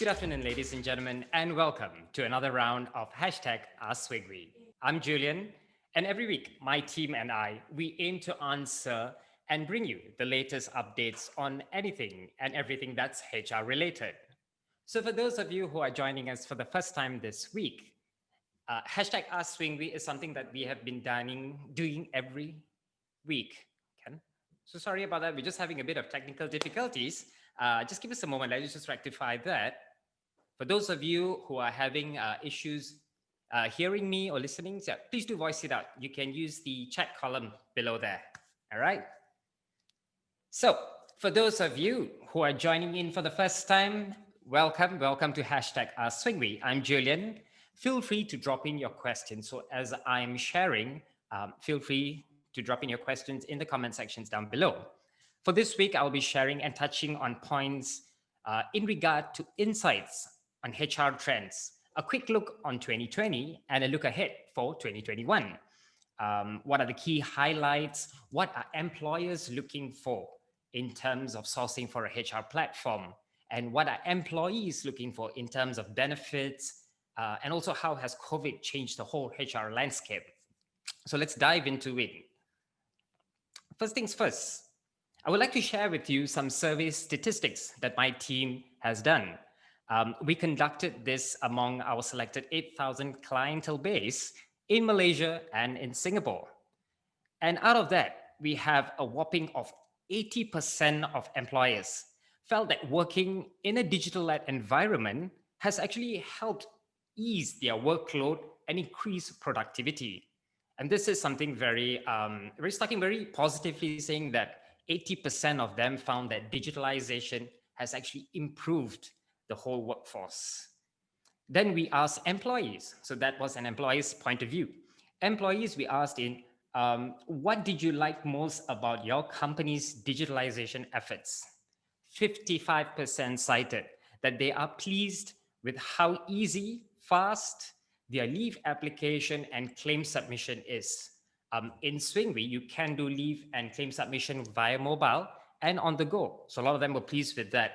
Good afternoon, ladies and gentlemen, and welcome to another round of hashtag Swingvy. I'm Julian, and every week, my team and I, we aim to answer and bring you the latest updates on anything and everything that's HR related. So for those of you who are joining us for the first time this week, hashtag Swingvy is something that we have been doing every week. Ken? So sorry about that. We're just having a bit of technical difficulties. Just give us a moment. Let's just rectify that. For those of you who are having issues hearing me or listening, so please do voice it out. You can use the chat column below there. All right. So for those of you who are joining in for the first time, welcome to hashtag Swingvy. I'm Julian. Feel free to drop in your questions. So as I'm sharing, feel free to drop in your questions in the comment sections down below. For this week, I'll be sharing and touching on points in regard to insights on HR trends, a quick look on 2020 and a look ahead for 2021. What are the key highlights? What are employers looking for in terms of sourcing for a HR platform? And what are employees looking for in terms of benefits? And also, how has COVID changed the whole HR landscape? So let's dive into it. First things first, I would like to share with you some survey statistics that my team has done. We conducted this among our selected 8,000 clientele base in Malaysia and in Singapore. And out of that, we have a whopping of 80% of employers felt that working in a digital-led environment has actually helped ease their workload and increase productivity. And this is something very positively, saying that 80% of them found that digitalization has actually improved the whole workforce. Then we asked employees. So that was an employee's point of view. Employees, we asked what did you like most about your company's digitalization efforts? 55% cited that they are pleased with how easy, fast their leave application and claim submission is. In Swingvy, you can do leave and claim submission via mobile and on the go. So a lot of them were pleased with that.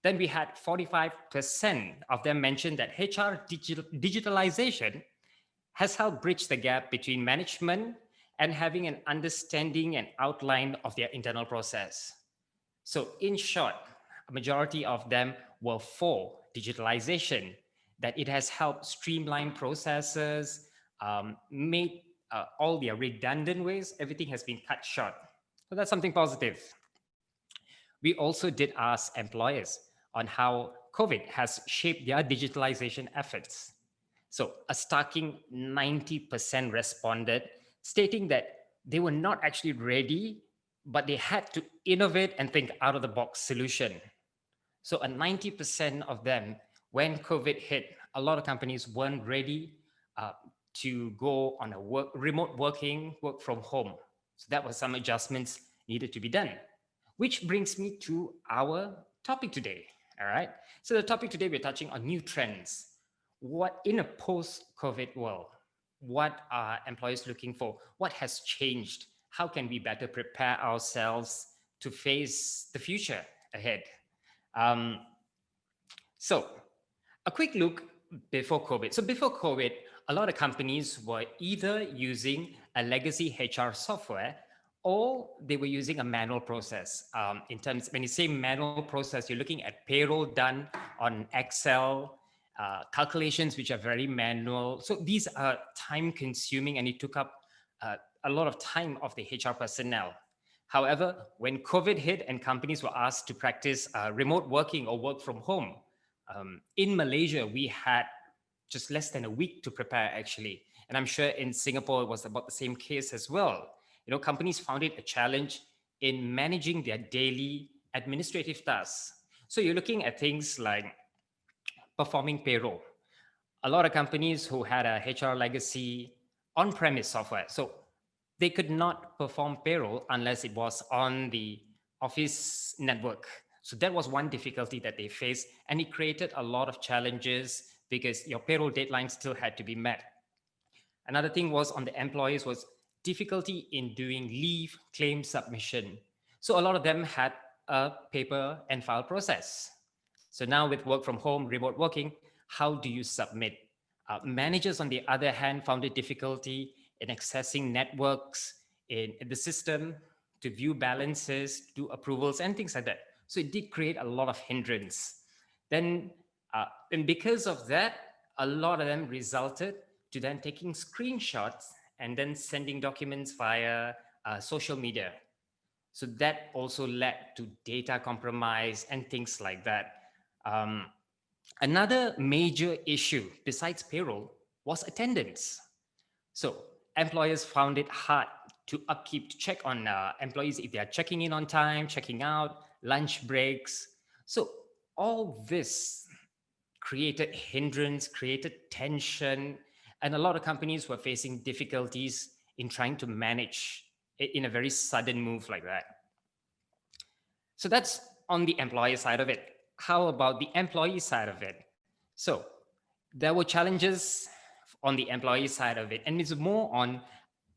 Then we had 45% of them mentioned that HR digitalization has helped bridge the gap between management and having an understanding and outline of their internal process. So in short, a majority of them were for digitalization, that it has helped streamline processes, made all their redundant ways, everything has been cut short. So that's something positive. We also did ask employers on how COVID has shaped their digitalization efforts. So a starking 90% responded, stating that they were not actually ready, but they had to innovate and think out of the box solution. So a 90% of them, when COVID hit, a lot of companies weren't ready to go on a remote working, work from home. So that was some adjustments needed to be done, which brings me to our topic today. All right. So the topic today, we're touching on new trends. What in a post-COVID world, what are employers looking for? What has changed? How can we better prepare ourselves to face the future ahead? So a quick look before COVID. So before COVID, a lot of companies were either using a legacy HR software or they were using a manual process. In terms, when you say manual process, you're looking at payroll done on Excel, calculations which are very manual. So these are time consuming and it took up a lot of time of the HR personnel. However, when COVID hit and companies were asked to practice remote working or work from home, in Malaysia, we had just less than a week to prepare actually. And I'm sure in Singapore, it was about the same case as well. You know, companies found it a challenge in managing their daily administrative tasks. So you're looking at things like performing payroll. A lot of companies who had a HR legacy on-premise software, so they could not perform payroll unless it was on the office network. So that was one difficulty that they faced, and it created a lot of challenges because your payroll deadlines still had to be met. Another thing was on the employees was difficulty in doing leave claim submission. So a lot of them had a paper and file process. So now with work from home, remote working, how do you submit? Managers, on the other hand, found it difficulty in accessing networks in the system to view balances, do approvals, and things like that. So it did create a lot of hindrance. Then, and because of that, a lot of them resulted to then taking screenshots and then sending documents via social media. So that also led to data compromise and things like that. Um, Another major issue besides payroll was attendance. So employers found it hard to upkeep, to check on employees if they are checking in on time, checking out, lunch breaks. So all this created hindrance, created tension, and a lot of companies were facing difficulties in trying to manage in a very sudden move like that. So that's on the employer side of it. How about the employee side of it? So there were challenges on the employee side of it, and it's more on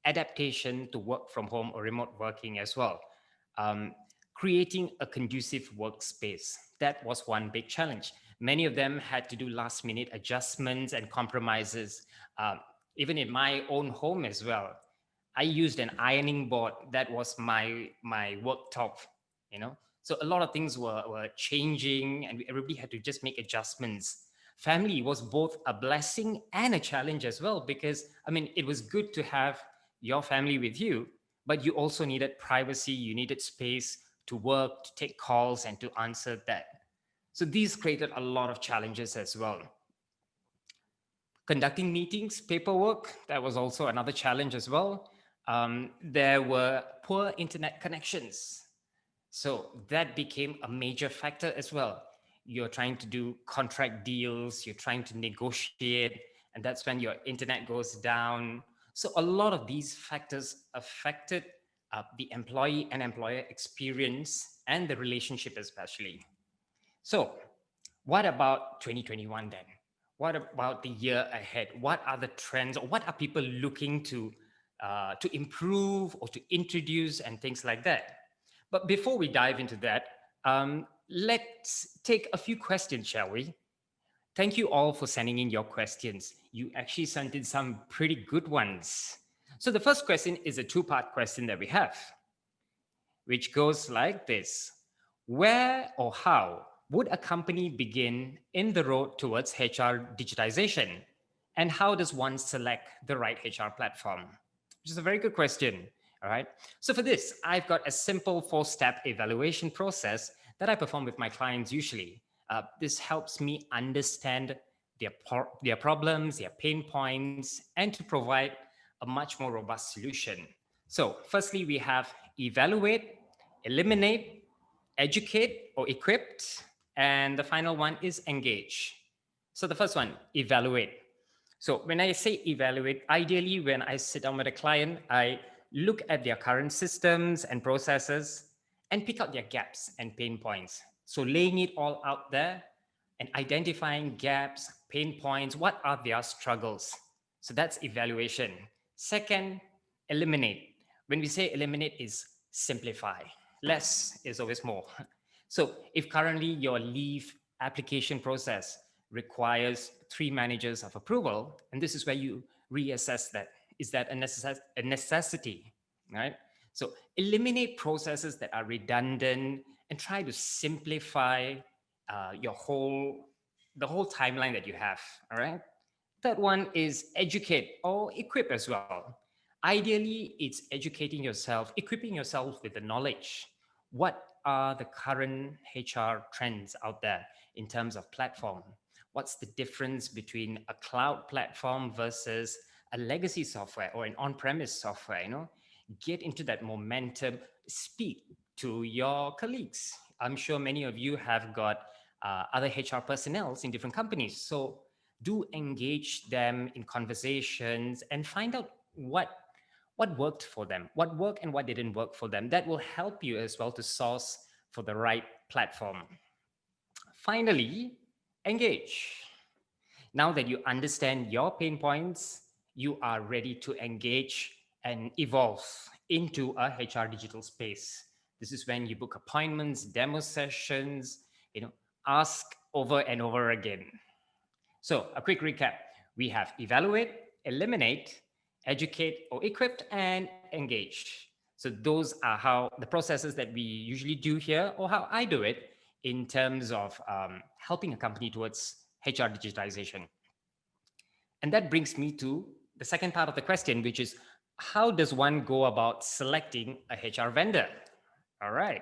adaptation to work from home or remote working as well. Um, Creating a conducive workspace. That was one big challenge. Many of them had to do last minute adjustments and compromises, um, even in my own home as well. I used an ironing board that was my worktop, you know. So a lot of things were changing, and everybody had to just make adjustments. Family was both a blessing and a challenge as well, because I mean, it was good to have your family with you, but you also needed privacy, you needed space to work, to take calls, and to answer that. So these created a lot of challenges as well. Conducting meetings, paperwork, that was also another challenge as well. There were poor internet connections. So that became a major factor as well. You're trying to do contract deals, you're trying to negotiate, and that's when your internet goes down. So a lot of these factors affected the employee and employer experience and the relationship, especially. So, what about 2021 then? What about the year ahead? What are the trends, or what are people looking to improve or to introduce and things like that? But before we dive into that, let's take a few questions, shall we? Thank you all for sending in your questions. You actually sent in some pretty good ones. So the first question is a two-part question that we have, which goes like this: where or how would a company begin in the road towards HR digitization? And how does one select the right HR platform? Which is a very good question. All right. So for this, I've got a simple 4-step evaluation process that I perform with my clients usually. This helps me understand their problems, their pain points, and to provide a much more robust solution. So firstly, we have evaluate, eliminate, educate or equipped, and the final one is engage. So the first one, evaluate. So when I say evaluate, ideally when I sit down with a client, I look at their current systems and processes and pick out their gaps and pain points. So laying it all out there and identifying gaps, pain points, what are their struggles. So that's evaluation. Second, eliminate. When we say eliminate is simplify. Less is always more. So if currently your leave application process requires 3 managers of approval, and this is where you reassess that. Is that a necessity, right? So eliminate processes that are redundant and try to simplify the whole timeline that you have, all right? Third one is educate or equip as well. Ideally, it's educating yourself, equipping yourself with the knowledge. What are the current HR trends out there in terms of platform? What's the difference between a cloud platform versus a legacy software or an on-premise software? Get into that momentum, speak to your colleagues. I'm sure many of you have got other HR personnel in different companies. So do engage them in conversations and find out what worked for them, what worked and what didn't work for them. That will help you as well to source for the right platform. Finally, engage. Now that you understand your pain points, you are ready to engage and evolve into a HR digital space. This is when you book appointments, demo sessions, ask over and over again. So, a quick recap: we have evaluate, eliminate, educate or equip, and engage. So, those are how the processes that we usually do here, or how I do it in terms of helping a company towards HR digitization. And that brings me to the second part of the question, which is how does one go about selecting a HR vendor? All right.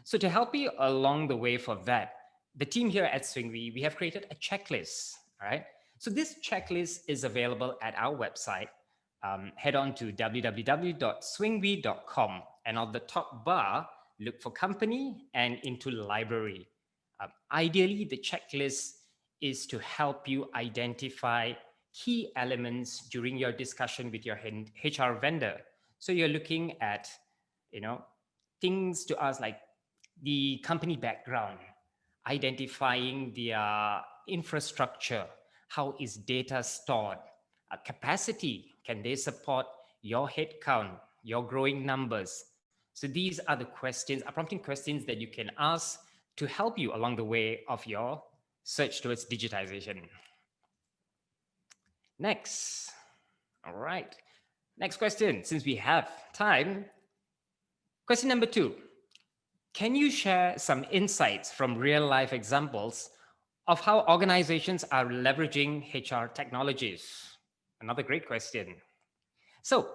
So to help you along the way for that, the team here at Swingvy, we have created a checklist. All right. So this checklist is available at our website. Head on to www.swingvy.com, and on the top bar, look for company and into library. Ideally, the checklist is to help you identify key elements during your discussion with your HR vendor. So you're looking at, you know, things to us like the company background, identifying their infrastructure, how is data stored, capacity, can they support your headcount, your growing numbers. So these are the questions, are prompting questions that you can ask to help you along the way of your search towards digitization. Next. All right. Next question, since we have time. Question number 2. Can you share some insights from real life examples of how organizations are leveraging HR technologies? Another great question. So,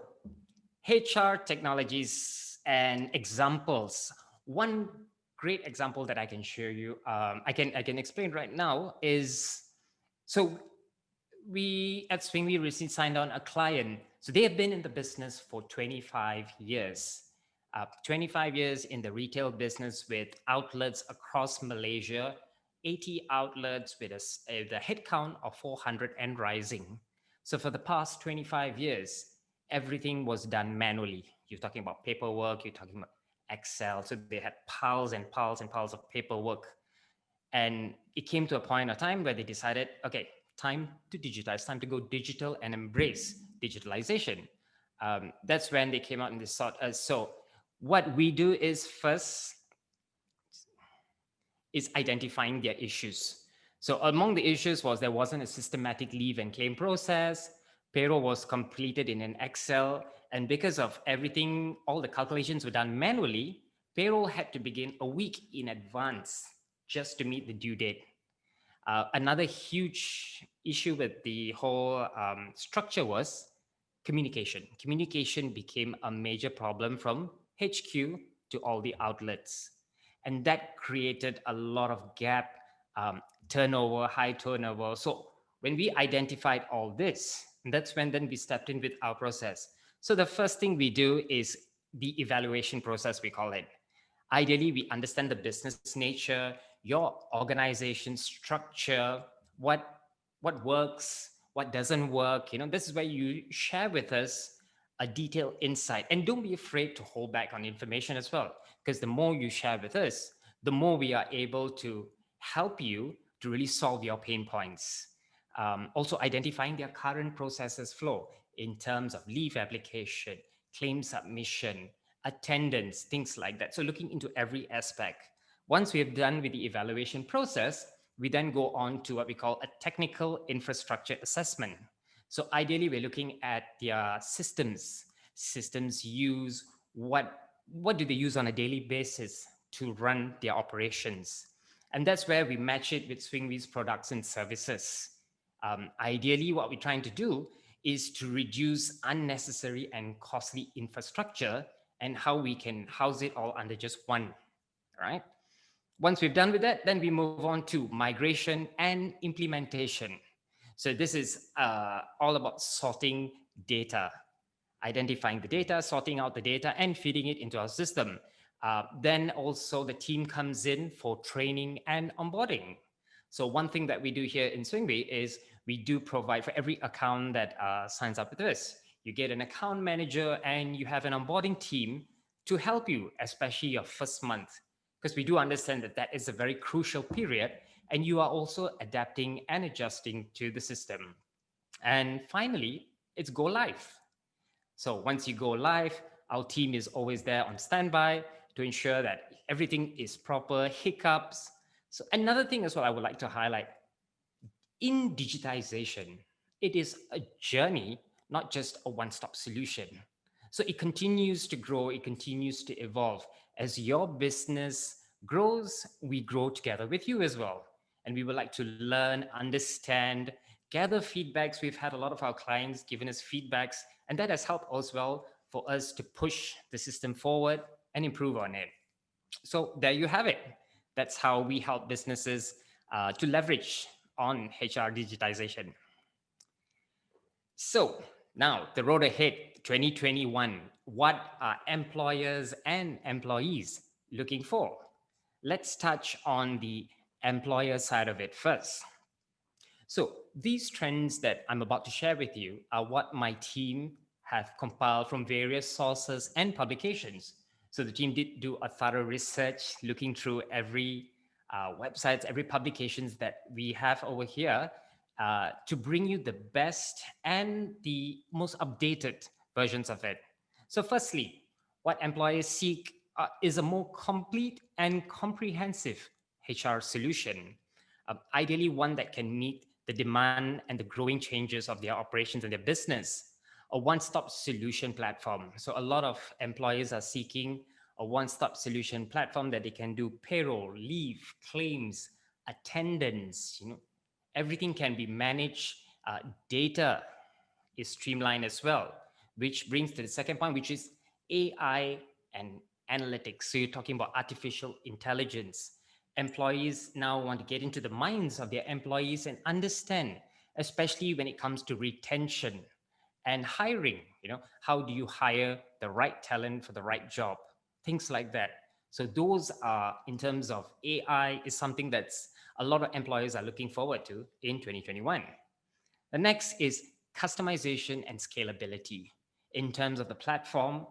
HR technologies and examples. One great example that I can share you, I can explain right now is, so we at Swingvy recently signed on a client. So they have been in the business for 25 years. 25 years in the retail business with outlets across Malaysia, 80 outlets with a headcount of 400 and rising. So for the past 25 years, everything was done manually. You're talking about paperwork, you're talking about Excel. So they had piles and piles and piles of paperwork. And it came to a point of time where they decided, okay, time to digitize, time to go digital and embrace digitalization. That's when they came out and they thought, so what we do is first is identifying their issues. So among the issues was there wasn't a systematic leave and claim process. Payroll was completed in an Excel. And because of everything, all the calculations were done manually, payroll had to begin a week in advance just to meet the due date. Another huge issue with the whole structure was communication. Communication became a major problem from HQ to all the outlets. And that created a lot of gap, turnover, high turnover. So when we identified all this, that's when then we stepped in with our process. So the first thing we do is the evaluation process, we call it. Ideally, we understand the business nature, your organization structure, what works, what doesn't work. This is where you share with us a detailed insight. And don't be afraid to hold back on information as well, because the more you share with us, the more we are able to help you to really solve your pain points. Also identifying their current processes flow in terms of leave application, claim submission, attendance, things like that. So looking into every aspect. Once we have done with the evaluation process, we then go on to what we call a technical infrastructure assessment. So ideally, we're looking at their systems use, what do they use on a daily basis to run their operations. And that's where we match it with Swingvy's products and services. Ideally, what we're trying to do is to reduce unnecessary and costly infrastructure and how we can house it all under just one, right? Once we've done with that, then we move on to migration and implementation. So this is all about sorting data, identifying the data, sorting out the data, and feeding it into our system. Then also the team comes in for training and onboarding. So one thing that we do here in Swingvy is we do provide for every account that signs up with us. You get an account manager and you have an onboarding team to help you, especially your first month, because we do understand that that is a very crucial period and you are also adapting and adjusting to the system. And finally, it's go live. So once you go live, our team is always there on standby to ensure that everything is proper, hiccups, So another thing as well I would like to highlight in digitization, it is a journey, not just a one-stop solution. So it continues to grow, it continues to evolve. As your business grows, we grow together with you as well. And we would like to learn, understand, gather feedbacks. We've had a lot of our clients giving us feedbacks, and that has helped as well for us to push the system forward and improve on it. So there you have it. That's how we help businesses to leverage on HR digitization. So now the road ahead, 2021, what are employers and employees looking for? Let's touch on the employer side of it first. So these trends that I'm about to share with you are what my team have compiled from various sources and publications. So the team did do a thorough research, looking through every websites, every publications that we have over here to bring you the best and the most updated versions of it. So firstly, what employers seek is a more complete and comprehensive HR solution, ideally one that can meet the demand and the growing changes of their operations and their business. A one-stop solution platform. So a lot of employers are seeking a one-stop solution platform that they can do payroll, leave, claims, attendance. Everything can be managed. Data is streamlined as well, which brings to the second point, which is AI and analytics. So you're talking about artificial intelligence. Employees now want to get into the minds of their employees and understand, especially when it comes to retention and hiring. How do you hire the right talent for the right job? Things like that. So those are, in terms of AI, is something that's a lot of employers are looking forward to in 2021. The next is customization and scalability. In terms of the platform,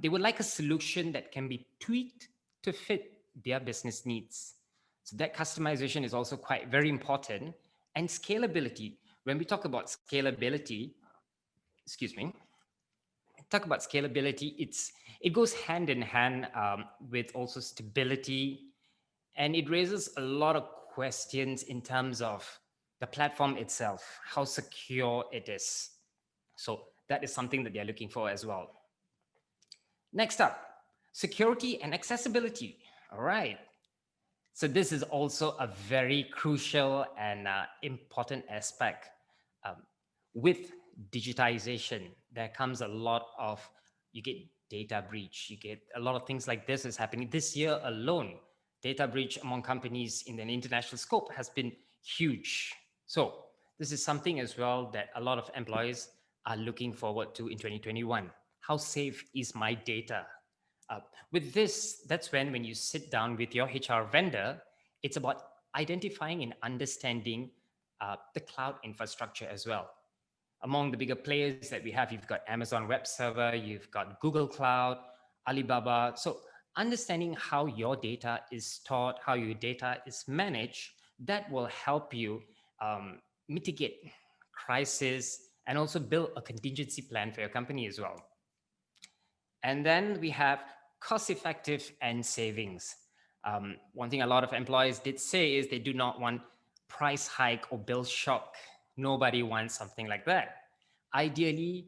they would like a solution that can be tweaked to fit their business needs. So that customization is also quite very important. And scalability, when we talk about scalability, excuse me, talk about scalability, it goes hand in hand with also stability, and it raises a lot of questions in terms of the platform itself, how secure it is. So that is something that they're looking for as well. Next up, security and accessibility. All right. So this is also a very crucial and important aspect. Um, with digitization, there comes a lot of, you get data breach, you get a lot of things like this is happening. This year alone, data breach among companies in an international scope has been huge. So this is something as well that a lot of employees are looking forward to in 2021. How safe is my data? With this, that's when you sit down with your HR vendor, it's about identifying and understanding the cloud infrastructure as well. Among the bigger players that we have, you've got Amazon Web Server, you've got Google Cloud, Alibaba. So understanding how your data is stored, how your data is managed, that will help you mitigate crisis and also build a contingency plan for your company as well. And then we have cost effective and savings. One thing a lot of employers did say is they do not want price hike or bill shock. Nobody wants something like that. Ideally,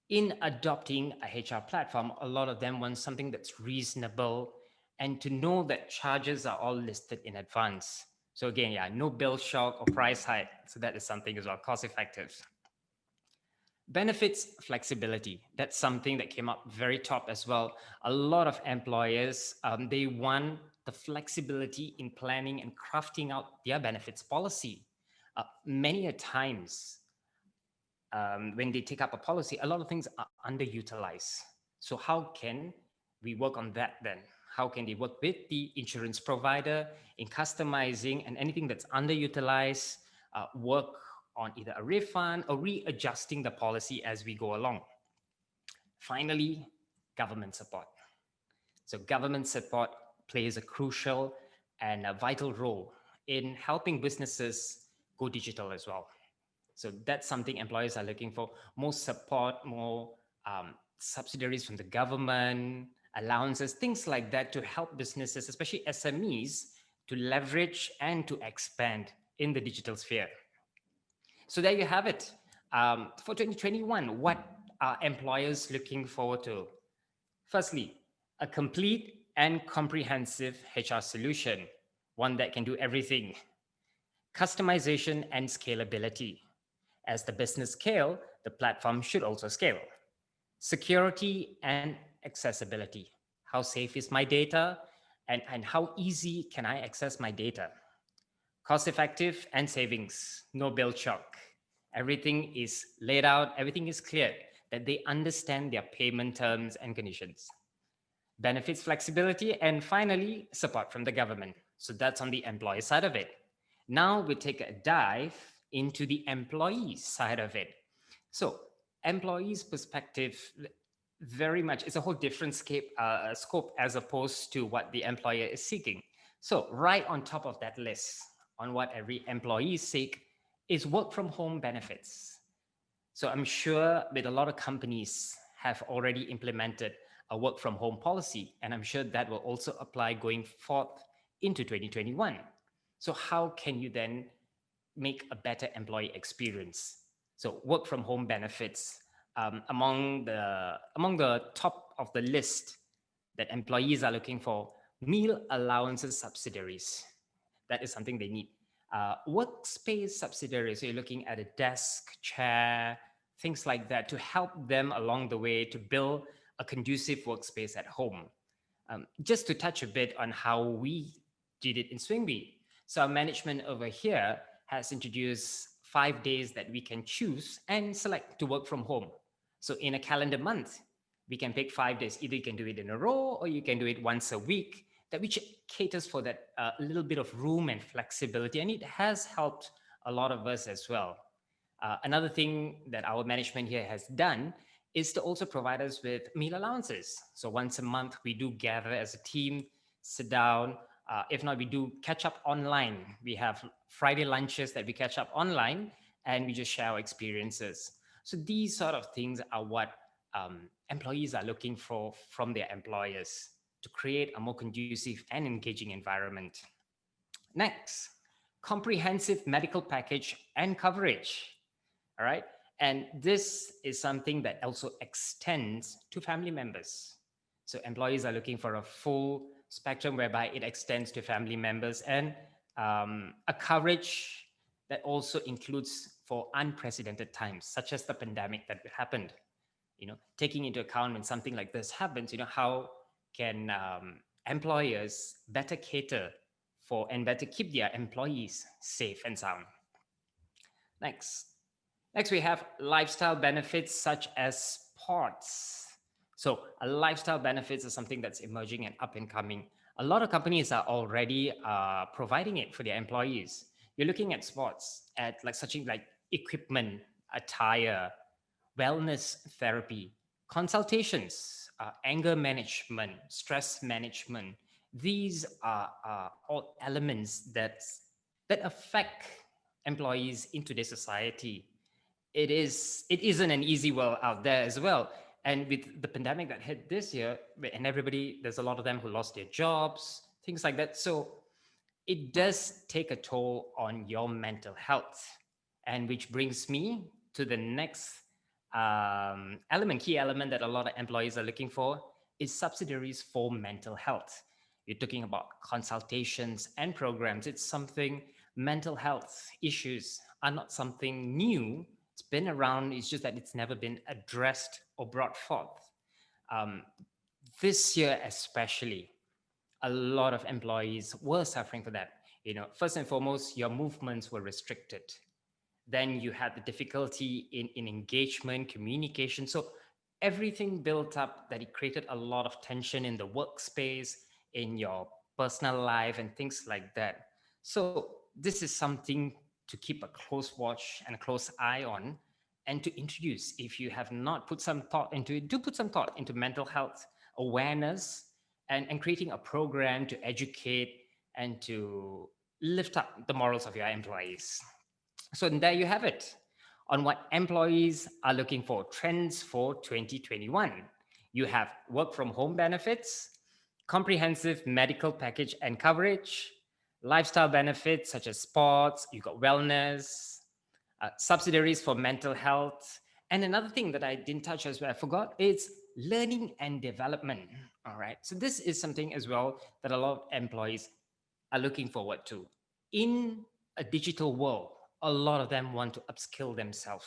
in adopting a HR platform, a lot of them want something that's reasonable and to know that charges are all listed in advance. So again, yeah, no bill shock or price hike. So that is something as well, cost effective. Benefits flexibility. That's something that came up very top as well. A lot of employers, they want the flexibility in planning and crafting out their benefits policy. Many a times, when they take up a policy, a lot of things are underutilized. So how can we work on that then? How can they work with the insurance provider in customizing and anything that's underutilized, work on either a refund or readjusting the policy as we go along. Finally, government support. So government support plays a crucial and a vital role in helping businesses go digital as well. So that's something employers are looking for: more support, more subsidiaries from the government, allowances, things like that to help businesses, especially SMEs, to leverage and to expand in the digital sphere. So there you have it. For 2021, what are employers looking forward to? Firstly, a complete and comprehensive HR solution, one that can do everything. Customization and scalability. As the business scale, the platform should also scale. Security and accessibility. How safe is my data? And how easy can I access my data? Cost effective and savings, no bill shock. Everything is laid out, everything is clear, that they understand their payment terms and conditions. Benefits flexibility, and finally, support from the government. So that's on the employee side of it. Now we take a dive into the employee side of it. So, employees' perspective, very much, it's a whole different scope as opposed to what the employer is seeking. So, right on top of that list, on what every employee seek, is work from home benefits. So I'm sure that a lot of companies have already implemented a work from home policy, and I'm sure that will also apply going forth into 2021. So how can you then make a better employee experience? So work from home benefits, among the top of the list that employees are looking for, meal allowances subsidiaries. That is something they need. Workspace subsidiaries, so you're looking at a desk, chair, things like that to help them along the way to build a conducive workspace at home. Just to touch a bit on how we did it in Swingvy. So our management over here has introduced 5 days that we can choose and select to work from home. So in a calendar month, we can pick 5 days. Either you can do it in a row or you can do it once a week, that which caters for that little bit of room and flexibility. And it has helped a lot of us as well. Another thing that our management here has done is to also provide us with meal allowances. So once a month, we do gather as a team, sit down. If not, we do catch up online. We have Friday lunches that we catch up online and we just share our experiences. So these sort of things are what employees are looking for from their employers to create a more conducive and engaging environment. Next, comprehensive medical package and coverage. All right. And this is something that also extends to family members. So employees are looking for a full spectrum whereby it extends to family members and a coverage that also includes for unprecedented times, such as the pandemic that happened. Taking into account when something like this happens, how can employers better cater for and better keep their employees safe and sound? Next. Next, we have lifestyle benefits such as sports. So, a lifestyle benefits is something that's emerging and up and coming. A lot of companies are already providing it for their employees. You're looking at sports, at like such like equipment, attire, wellness therapy, consultations, anger management, stress management. These are all elements that affect employees in today's society. It isn't an easy world out there as well. And with the pandemic that hit this year, and everybody, there's a lot of them who lost their jobs, things like that. So it does take a toll on your mental health. And which brings me to the next key element that a lot of employees are looking for is subsidiaries for mental health. You're talking about consultations and programs. It's something, mental health issues are not something new. It's been around. It's just that it's never been addressed or brought forth. Um, this year, especially, a lot of employees were suffering for that. First and foremost, your movements were restricted. Then you had the difficulty in engagement, communication. So everything built up that it created a lot of tension in the workspace, in your personal life, and things like that. So this is something to keep a close watch and a close eye on, and to introduce. If you have not put some thought into it, do put some thought into mental health awareness and creating a program to educate and to lift up the morals of your employees. So there you have it on what employees are looking for, trends for 2021. You have work from home benefits, comprehensive medical package and coverage, lifestyle benefits such as sports, you got wellness, subsidiaries for mental health. And another thing that I didn't touch as well, I forgot, is learning and development. All right. So this is something as well that a lot of employees are looking forward to. In a digital world, a lot of them want to upskill themselves,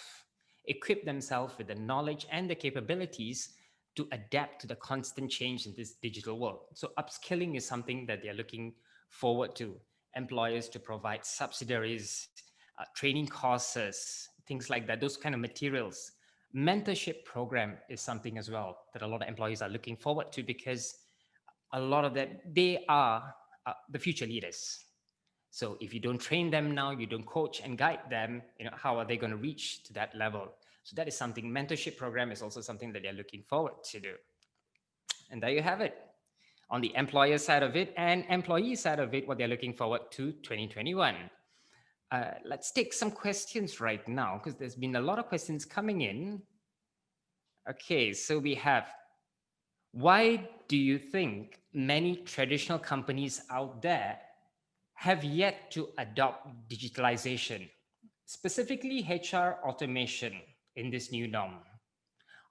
equip themselves with the knowledge and the capabilities to adapt to the constant change in this digital world. So upskilling is something that they're looking forward to. Employers to provide subsidiaries, training courses, things like that, those kind of materials. Mentorship program is something as well that a lot of employees are looking forward to, because a lot of them, they are the future leaders. So if you don't train them now, you don't coach and guide them, how are they going to reach to that level? So that is something. Mentorship program is also something that they're looking forward to do. And there you have it. On the employer side of it and employee side of it, what they're looking forward to 2021. Let's take some questions right now, because there's been a lot of questions coming in. Okay, so we have, why do you think many traditional companies out there have yet to adopt digitalization, specifically HR automation in this new norm?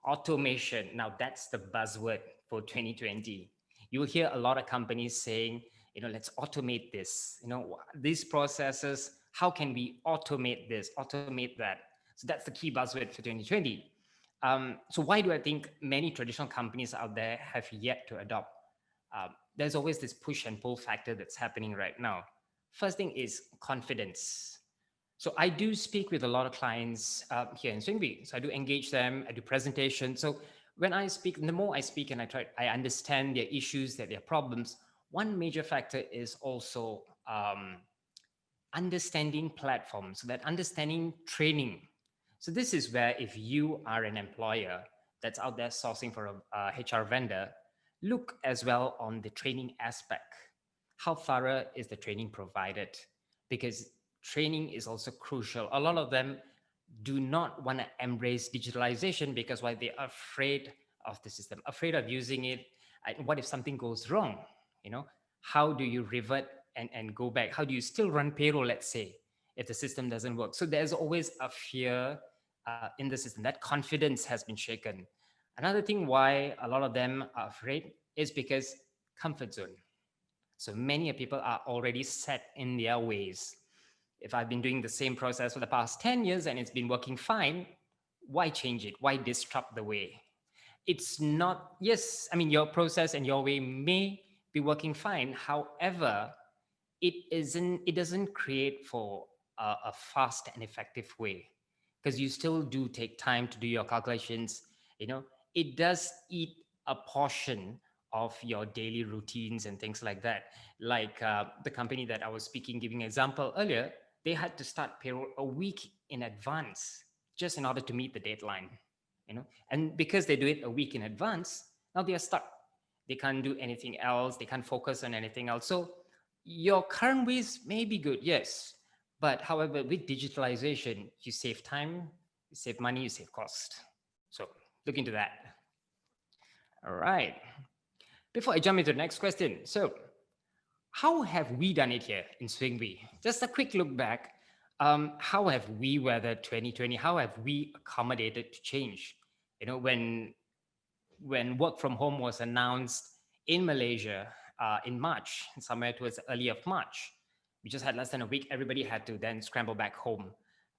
Automation, now that's the buzzword for 2020. You'll hear a lot of companies saying, let's automate this, these processes, how can we automate this, automate that? So that's the key buzzword for 2020. So why do I think many traditional companies out there have yet to adopt? There's always this push and pull factor that's happening right now. First thing is confidence. So I do speak with a lot of clients here in Swingvy. So I do engage them, I do presentations. So when I speak, the more I speak and I understand their issues, their problems, one major factor is also understanding platforms, so that understanding training. So this is where, if you are an employer that's out there sourcing for a HR vendor, look as well on the training aspect. How thorough is the training provided? Because training is also crucial. A lot of them do not want to embrace digitalization because why? They are afraid of the system, afraid of using it. And what if something goes wrong? How do you revert and go back? How do you still run payroll, let's say, if the system doesn't work? So there's always a fear in the system. That confidence has been shaken. Another thing why a lot of them are afraid is because comfort zone. So many people are already set in their ways. If I've been doing the same process for the past 10 years and it's been working fine, why change it? Why disrupt the way? It's not, yes, I mean, your process and your way may be working fine. However, it doesn't create for a fast and effective way, because you still do take time to do your calculations. It does eat a portion of your daily routines and things like that. Like the company that I was speaking, giving an example earlier, they had to start payroll a week in advance just in order to meet the deadline. And because they do it a week in advance, now they are stuck. They can't do anything else, they can't focus on anything else. So your current ways may be good, yes, but however, with digitalization, you save time, you save money, you save cost. So look into that. All right. Before I jump into the next question, so how have we done it here in Swingvy? Just a quick look back. How have we weathered 2020? How have we accommodated to change? When work from home was announced in Malaysia in March, somewhere towards the early of March, we just had less than a week. Everybody had to then scramble back home.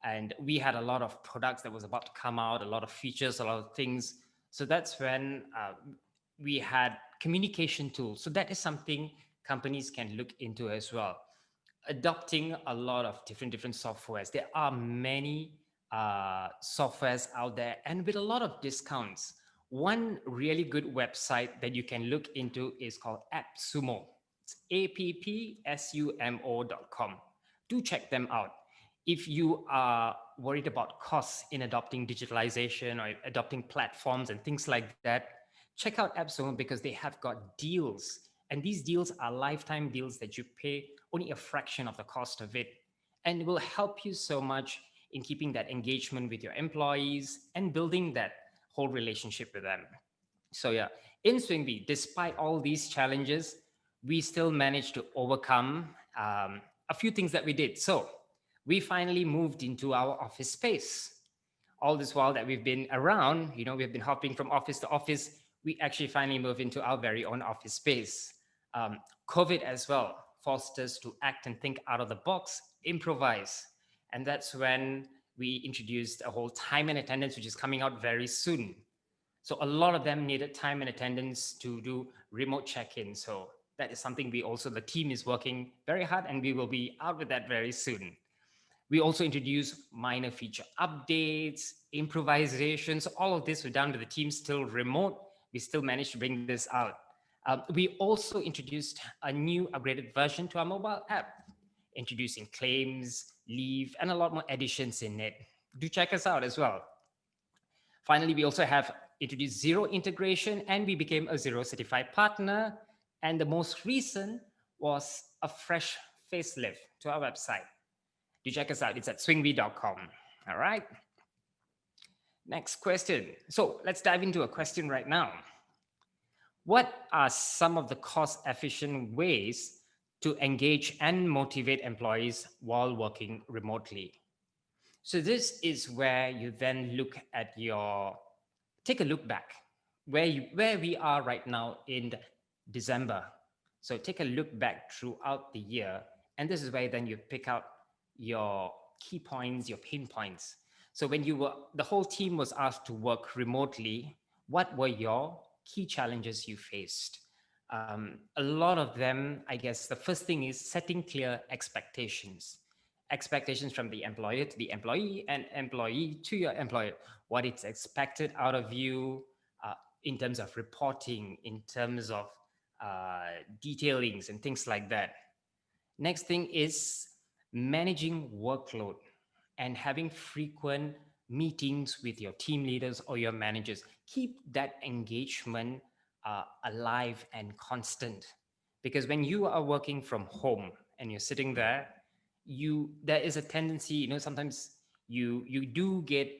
And we had a lot of products that was about to come out, a lot of features, a lot of things. So that's when we had communication tools. So that is something companies can look into as well. Adopting a lot of different softwares. There are many softwares out there and with a lot of discounts. One really good website that you can look into is called AppSumo. It's appsumo.com. Do check them out. If you are worried about costs in adopting digitalization or adopting platforms and things like that, check out AppSumo because they have got deals. And these deals are lifetime deals that you pay only a fraction of the cost of it. And it will help you so much in keeping that engagement with your employees and building that whole relationship with them. So in Swingvy, despite all these challenges, we still managed to overcome a few things that we did. So we finally moved into our office space. All this while that we've been around, we've been hopping from office to office, we actually finally moved into our very own office space. Um, COVID as well forced us to act and think out of the box, improvise. And that's when we introduced a whole time and attendance, which is coming out very soon. So a lot of them needed time and attendance to do remote check-in. So that is something the team is working very hard, and we will be out with that very soon. We also introduce minor feature updates, improvisations. All of this were done with the team still remote. We still managed to bring this out. We also introduced a new upgraded version to our mobile app, introducing claims, leave, and a lot more additions in it. Do check us out as well. Finally, we also have introduced zero integration, and we became a zero certified partner. And the most recent was a fresh facelift to our website. Do check us out. It's at swingvy.com. All right. Next question. So let's dive into a question right now. What are some of the cost efficient ways to engage and motivate employees while working remotely? So this is where you then take a look back where we are right now in December. So take a look back throughout the year, and this is where then you pick out your key points, your pain points. So when the whole team was asked to work remotely, what were your key challenges you faced? A lot of them, I guess, the first thing is setting clear expectations from the employer to the employee, and employee to your employer, what it's expected out of you, in terms of reporting, in terms of detailings and things like that. Next thing is managing workload and having frequent meetings with your team leaders or your managers. Keep that engagement alive and constant. Because when you are working from home and you're sitting there, there is a tendency, sometimes you do get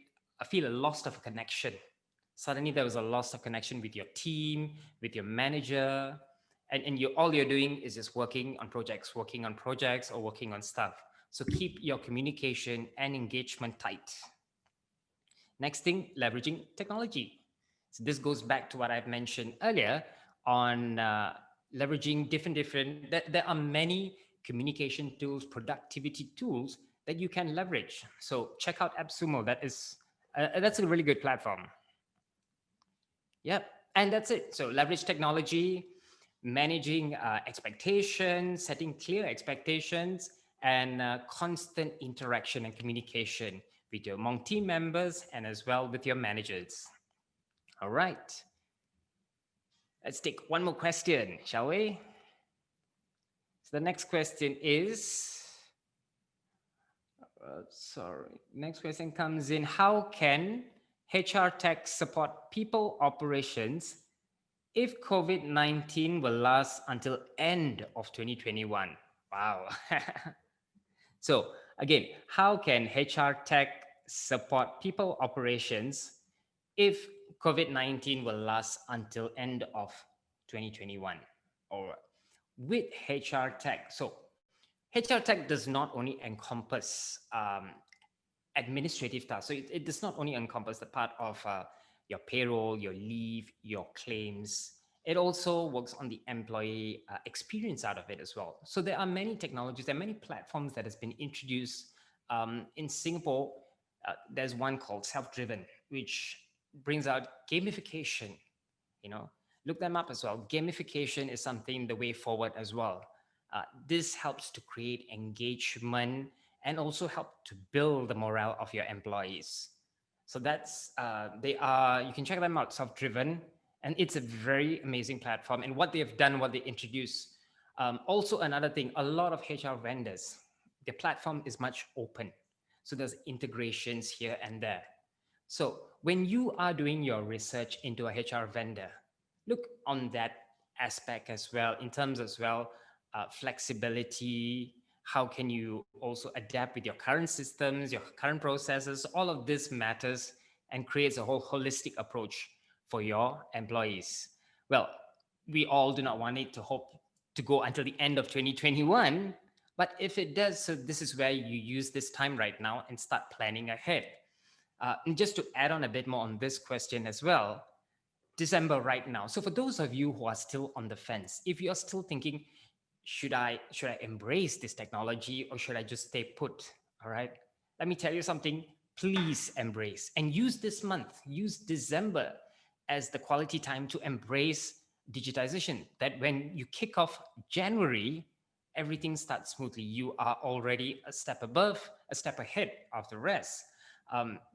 feel a loss of connection. Suddenly there was a loss of connection with your team, with your manager, and all you're doing is just working on projects or working on stuff. So keep your communication and engagement tight. Next thing, leveraging technology. So this goes back to what I've mentioned earlier on leveraging different. There are many communication tools, productivity tools that you can leverage. So check out AppSumo. That's a really good platform. Yep, and that's it. So leverage technology, managing expectations, setting clear expectations, and constant interaction and communication with your among team members and as well with your managers. All right. Let's take one more question, shall we? So the next question is, next question comes in, how can HR tech support people operations if COVID-19 will last until end of 2021? Wow. So again, how can HR tech support people operations if COVID-19 will last until end of 2021? Or with HR tech. So HR tech does not only encompass administrative tasks. So it does not only encompass the part of your payroll, your leave, your claims. It also works on the employee experience out of it as well. So there are many technologies, there are many platforms that has been introduced in Singapore. There's one called Self-Driven, which brings out gamification. Look them up as well. Gamification is something the way forward as well. This helps to create engagement and also help to build the morale of your employees. So you can check them out, Self-Driven, and it's a very amazing platform. And what they have done, what they introduce. Also another thing, a lot of HR vendors, the platform is much open. So there's integrations here and there. So when you are doing your research into a HR vendor, look on that aspect as well, in terms as well, flexibility, how can you also adapt with your current systems, your current processes. All of this matters and creates a whole holistic approach for your employees. Well, we all do not want it to hope to go until the end of 2021, But if it does, so this is where you use this time right now and start planning ahead. And just to add on a bit more on this question as well, December right now. So for those of you who are still on the fence, if you're still thinking, should I embrace this technology or should I just stay put? All right. Let me tell you something. Please embrace and use this month, use December as the quality time to embrace digitization. That when you kick off January, everything starts smoothly. You are already a step above, a step ahead of the rest.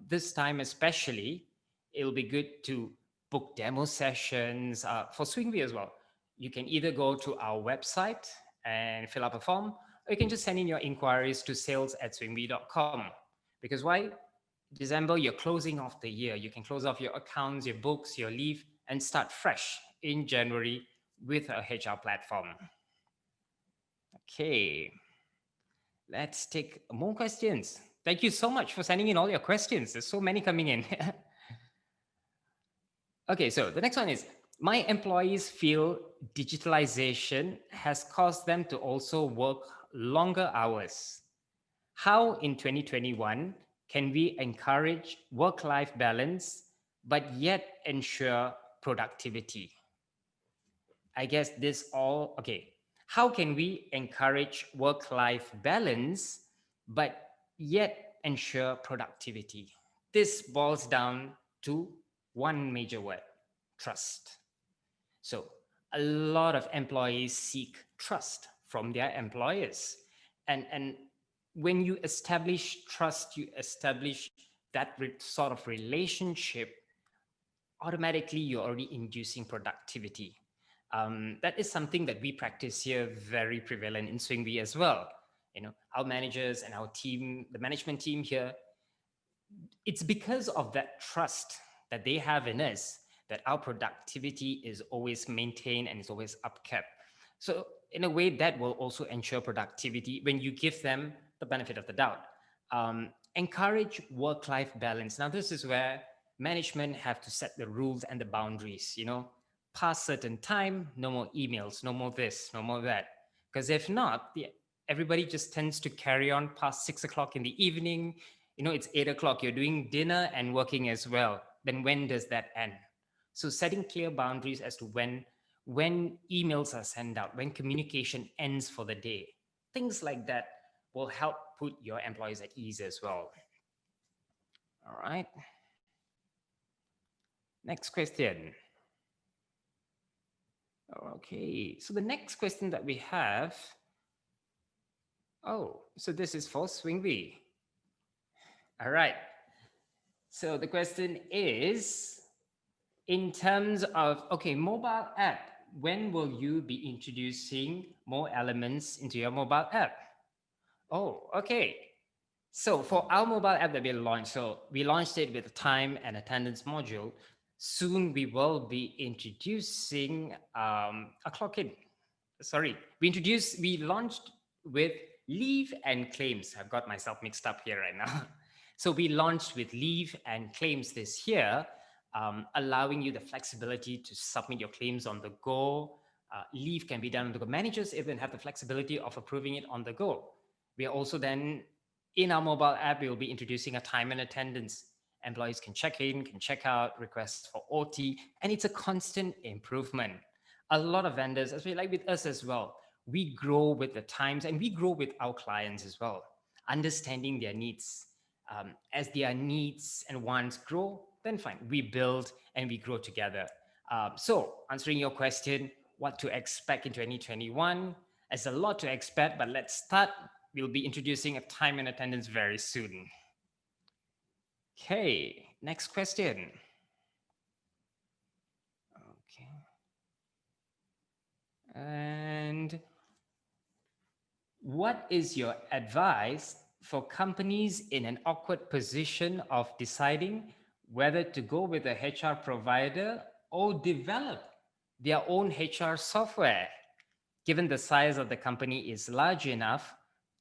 This time, especially, it'll be good to book demo sessions for Swingvy as well. You can either go to our website and fill up a form, or you can just send in your inquiries to sales@swingvy.com. Because why? December, you're closing off the year. You can close off your accounts, your books, your leave, and start fresh in January with a HR platform. Okay, let's take more questions. Thank you so much for sending in all your questions. There's so many coming in. Okay, so the next one is, my employees feel digitalization has caused them to also work longer hours. How in 2021 can we encourage work-life balance but yet ensure productivity? I guess this all, okay. How can we encourage work-life balance but yet ensure productivity? This boils down to one major word: trust. So a lot of employees seek trust from their employers. And when you establish trust, you establish that sort of relationship, automatically you're already inducing productivity. That is something that we practice here, very prevalent in Swingvy as well. You know, our managers and our team, the management team here, it's because of that trust that they have in us that our productivity is always maintained and is always upkept. So in a way, that will also ensure productivity when you give them the benefit of the doubt. Encourage work-life balance. Now, this is where management have to set the rules and the boundaries. You know, past certain time, no more emails, no more this, no more that. Because if not, everybody just tends to carry on past 6 o'clock in the evening. You know, it's 8 o'clock, you're doing dinner and working as well. Then when does that end? So setting clear boundaries as to when emails are sent out, when communication ends for the day, things like that will help put your employees at ease as well. All right. Next question. Okay, so the next question that we have, oh, so this is for Swingvy. All right. So the question is, in terms of, okay, mobile app, when will you be introducing more elements into your mobile app? Oh, okay. So for our mobile app that we launched, so we launched it with a time and attendance module. Soon we will be introducing a clock in. Sorry, we launched with leave and claims. I've got myself mixed up here right now. So we launched with leave and claims this year, allowing you the flexibility to submit your claims on the go. Leave can be done on the go. Managers even have the flexibility of approving it on the go. We are also then, in our mobile app, we will be introducing a time and attendance. Employees can check in, can check out, request for OT, and it's a constant improvement. A lot of vendors, especially like with us as well, we grow with the times and we grow with our clients as well, understanding their needs. As their needs and wants grow, then fine, we build and we grow together. So answering your question, what to expect in 2021, there's a lot to expect, but let's start. We'll be introducing a time and attendance very soon. Okay, next question. Okay. And what is your advice for companies in an awkward position of deciding whether to go with a HR provider or develop their own HR software, given the size of the company is large enough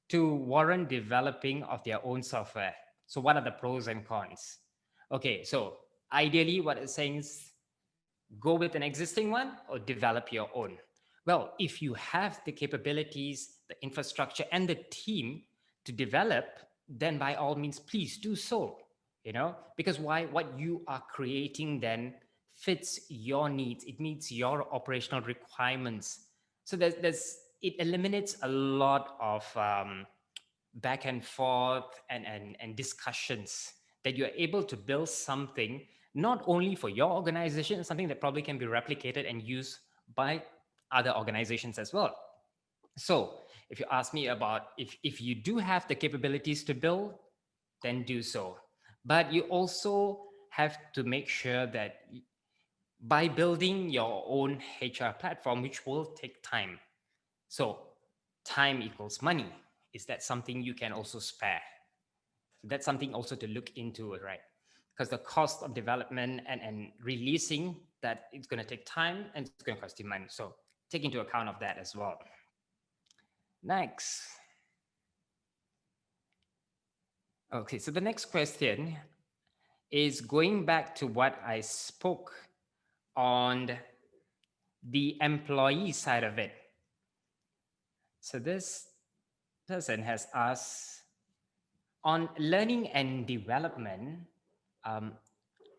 to warrant developing of their own software? So what are the pros and cons? Okay, so ideally what it's saying is go with an existing one or develop your own. Well, if you have the capabilities, the infrastructure, and the team to develop, then by all means, please do so. Because why? What you are creating then fits your needs. It meets your operational requirements. So there's it eliminates a lot of back and forth and discussions, that you're able to build something not only for your organization, something that probably can be replicated and used by other organizations as well. So if you ask me about, if you do have the capabilities to build, then do so. But you also have to make sure that by building your own HR platform, which will take time. So time equals money. Is that something you can also spare? So that's something also to look into, right? Because the cost of development and releasing that, it's going to take time and it's going to cost you money. So take into account of that as well. Next. Okay, so the next question is going back to what I spoke on the employee side of it. So this person has asked on learning and development, um,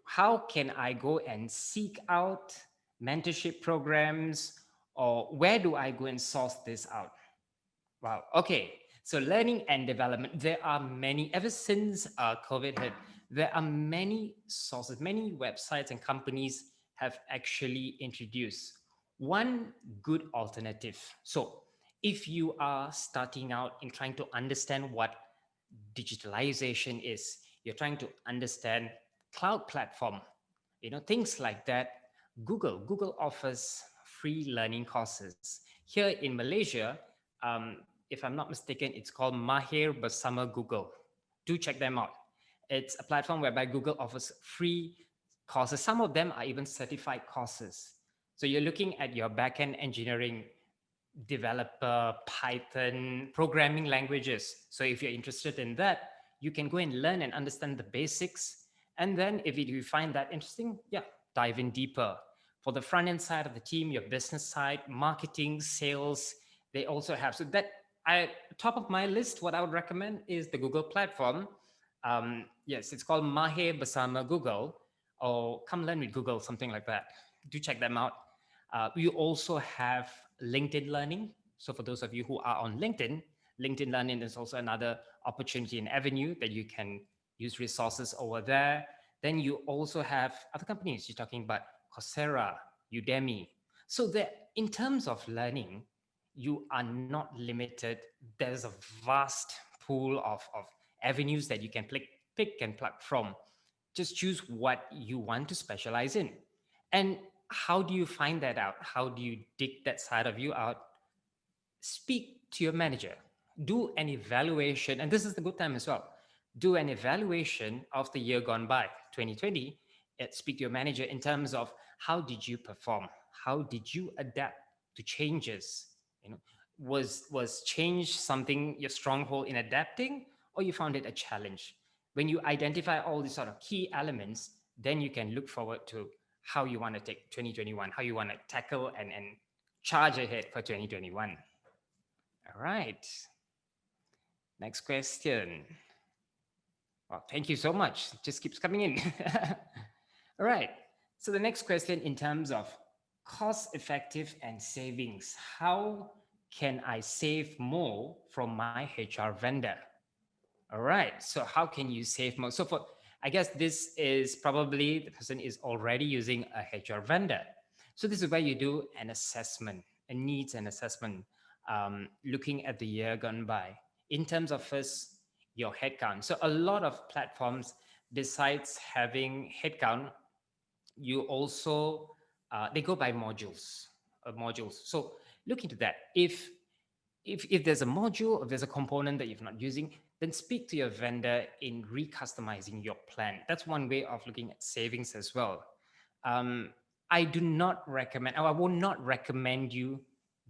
how can I go and seek out mentorship programs, or where do I go and source this out? Wow. Okay. So learning and development, there are many, ever since COVID hit, there are many sources, many websites and companies have actually introduced one good alternative. So if you are starting out in trying to understand what digitalization is, you're trying to understand cloud platform, things like that, Google offers free learning courses. Here in Malaysia, um, if I'm not mistaken, it's called Mahir Bersama Google. Do check them out. It's a platform whereby Google offers free courses. Some of them are even certified courses. So you're looking at your backend engineering, developer, Python, programming languages. So if you're interested in that, you can go and learn and understand the basics. And then if you find that interesting, yeah, dive in deeper. For the front end side of the team, your business side, marketing, sales, they also have. So that top of my list, what I would recommend is the Google platform. Yes, it's called Mahir Bersama Google, or Come Learn with Google, something like that. Do check them out. We also have LinkedIn Learning. So for those of you who are on LinkedIn, LinkedIn Learning is also another opportunity and avenue that you can use resources over there. Then you also have other companies. You're talking about Coursera, Udemy. So that in terms of learning, you are not limited. There's a vast pool of avenues that you can pick and plug from. Just choose what you want to specialize in. And how do you find that out? How do you dig that side of you out? Speak to your manager. Do an evaluation, and this is the good time as well. Do an evaluation of the year gone by, 2020. Speak to your manager in terms of how did you perform? How did you adapt to changes? Was change something your stronghold in adapting, or you found it a challenge? When you identify all these sort of key elements, then you can look forward to how you want to take 2021, how you want to tackle and charge ahead for 2021. All right. Next question. Well, thank you so much. It just keeps coming in. All right. So the next question, in terms of cost effective and savings, how can I save more from my HR vendor? All right. So how can you save more? So for, I guess this is probably the person is already using a HR vendor. So this is where you do an assessment, a needs and assessment, looking at the year gone by in terms of first your headcount. So a lot of platforms, besides having headcount, you also they go by modules. So look into that. If there's a module, if there's a component that you're not using, then speak to your vendor in recustomizing your plan. That's one way of looking at savings as well. Um, I do not recommend, or I will not recommend you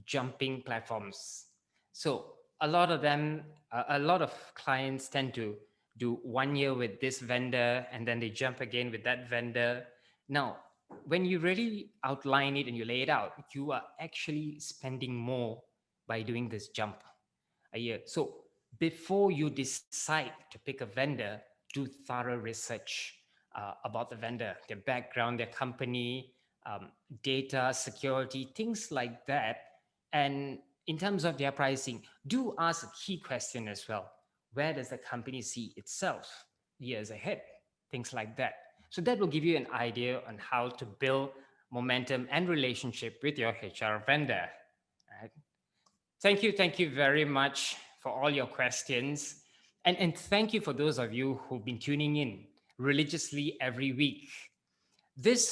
jumping platforms. So a lot of them, a lot of clients tend to do 1 year with this vendor and then they jump again with that vendor. Now, when you really outline it and you lay it out, you are actually spending more by doing this jump a year. So before you decide to pick a vendor, do thorough research about the vendor, their background, their company, data, security, things like that. And in terms of their pricing, do ask a key question as well. Where does the company see itself years ahead? Things like that. So that will give you an idea on how to build momentum and relationship with your HR vendor. Right? Thank you very much for all your questions. And thank you for those of you who've been tuning in religiously every week.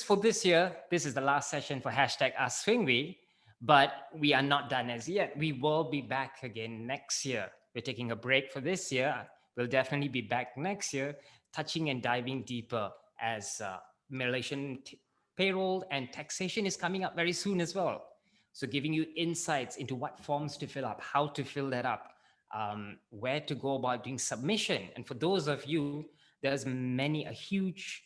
For this year, this is the last session for hashtag Ask Swingvy, but we are not done as yet. We will be back again next year. We're taking a break for this year. We'll definitely be back next year, touching and diving deeper as Malaysian payroll and taxation is coming up very soon as well. So, giving you insights into what forms to fill up, how to fill that up, where to go about doing submission. And for those of you, there's a huge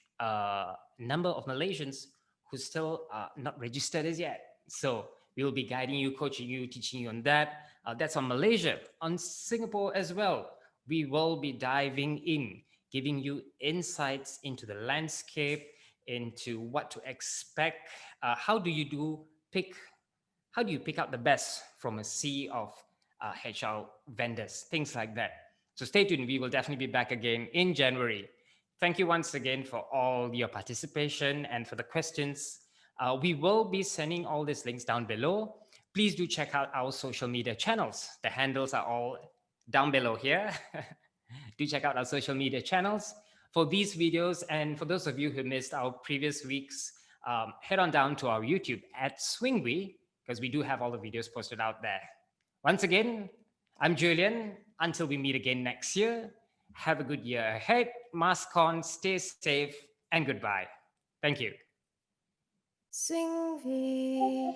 number of Malaysians who still are not registered as yet. So we will be guiding you, coaching you, teaching you on that. That's on Malaysia. On Singapore as well, we will be diving in, giving you insights into the landscape, into what to expect. How do you pick how do you pick out the best from a sea of HR vendors, things like that. So stay tuned. We will definitely be back again in January. Thank you once again for all your participation and for the questions. We will be sending all these links down below. Please do check out our social media channels. The handles are all down below here. Do check out our social media channels for these videos. And for those of you who missed our previous weeks, head on down to our YouTube at Swingvy, because we do have all the videos posted out there. Once again, I'm Julian. Until we meet again next year, have a good year ahead. Mask on, stay safe, and goodbye. Thank you. Swingvy.